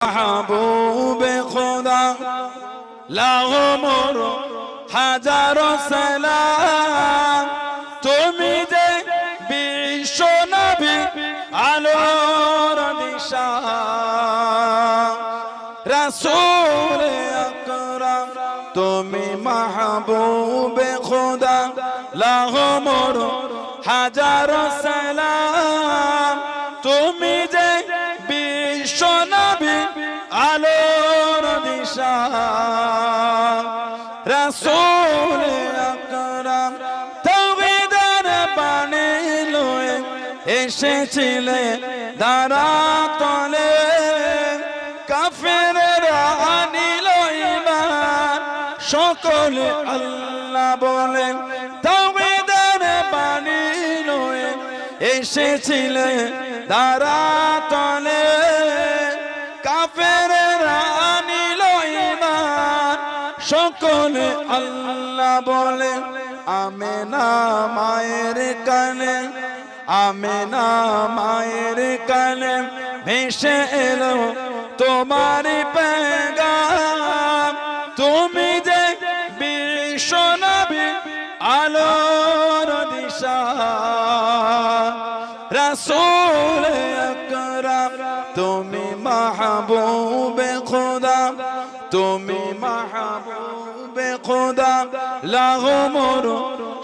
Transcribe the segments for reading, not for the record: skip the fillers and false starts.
মাহবুবে খোদা লাখো মোর হাজারো সালাম তুমি যে বিশ্ব নবী আলোর দিশা রাসূল আকরাম তুমি মাহবুবে খোদা লাখো মোর হাজারো সালাম তুমি যে বিশ্ব নবী আলোর দিশা রাসূল আকরাম তাওহীদের বাণী লয়ে এসেছিলে দারাতলে কাফেররা আনিল ঈমান সকলে আল্লাহ বলে তাওহীদের বাণী লয়ে এসেছিলে দারাতলে কাফেররা আনিল ঈমান সকলে আল্লাহ বলে আমেনা মায়ের কানে আমেনা মায়ের কানে ভেসে এলো তোমার পেগাম তুমি যে বিশ্ব নবী আলোর দিশা রাসূল আকরাম তুমি মাহবুবে খোদা তুমি মাহবুবে খোদা লাখো মোর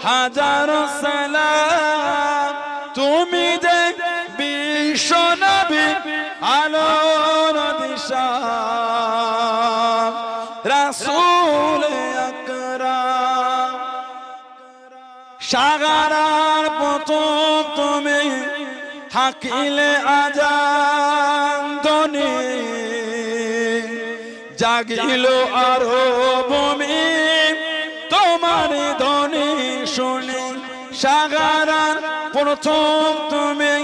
হাজারো সালাম তুমি যে বিশ্ব নবী আলোর দিশা রাসূল আকরাম সাগরার প্রথম তুমি হাকিলে আজান ধ্বনি জাগিল আরো ভূমি তোমার ধ্বনি শুনি সাগরার প্রথম তুমি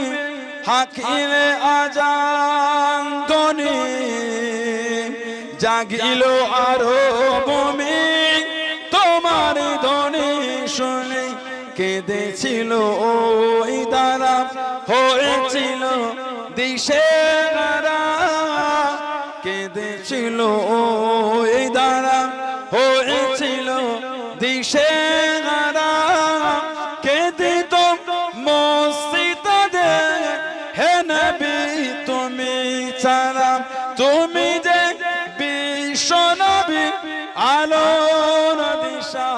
হাকিলে আজান ধ্বনি জাগিল আরো ভূমি তোমার ধ্বনি শুনি কেঁদেছিল ওই দ্বারা হয়েছিল দিশেহারা কেঁদেছিল ওই দ্বারা হয়েছিল দিশেহারা কেঁদিত মসজিদে হে নবী তুমি ছাড়া তুমি যে বিশ্ব নবী আলোর দিশা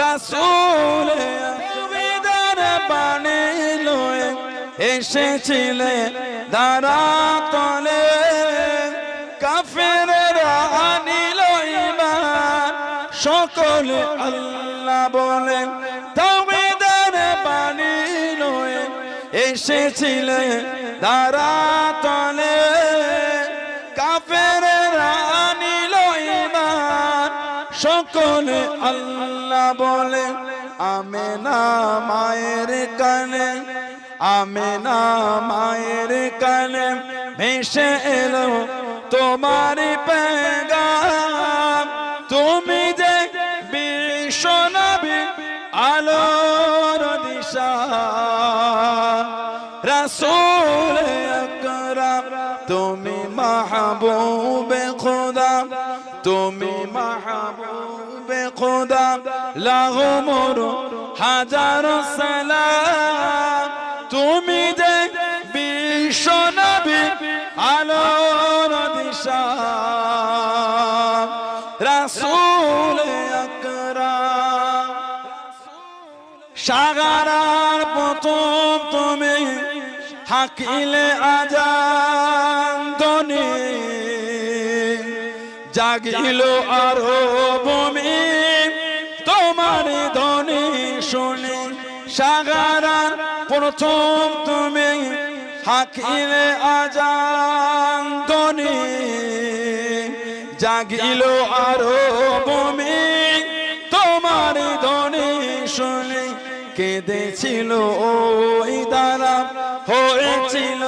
রাসূল আকরামের বাণী লয়ে এসেছিলে দারাতলে কাফেররা আনিল ঈমান সকলে আল্লাহ বলে তাওহীদের বাণী লয়ে এসেছিলে দারাতলে কাফেররা আনিল ঈমান সকলে আল্লাহ বলে আমেনা মায়ের কানে আমেনা মায়ের কানে ভেসে এলো তোমার পেগাম তুমি যে বিশ্ব নবী আলোর দিশা রাসূল আকরাম তুমি মাহবুবে খোদা তুমি মাহবুবে খোদা লাখো মোর হাজারো সালাম তুমি যে বিশ্ব নবী আলোর দিশা রাসূল আকরাম সাগরার প্রথম তুমি হাকিলে আজান ধ্বনি জাগিল আরো ভূমি তোমার ধ্বনি শুনি সাগরার প্রথম তুমি হাকিলে আজান ধ্বনি জাগিল আরো ভূমি তোমার ধ্বনি শুনি কেঁদেছিল ওই দ্বারা হয়েছিল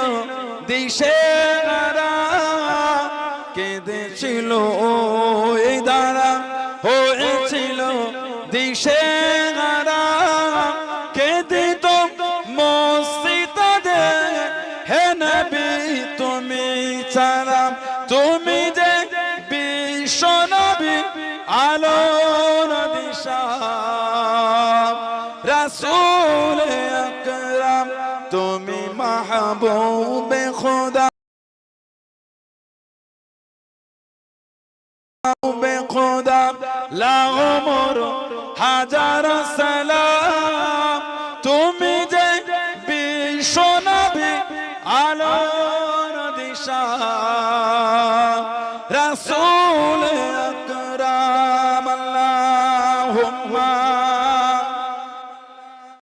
দিশেহারা কেঁদেছিল ওই দ্বারা হয়েছিল দিশেহারা কেঁদিত মসজিদে হে নবী তুমি ছাড়া তুমি যে বিশ্ব নবী আলোর দিশা রাসূল আকরাম তুমি মাহবুবে খোদা খোদা লাখো মোর হাজার সালাম তুমি যে বিশ্ব নবী আলোর দিশা রাসূল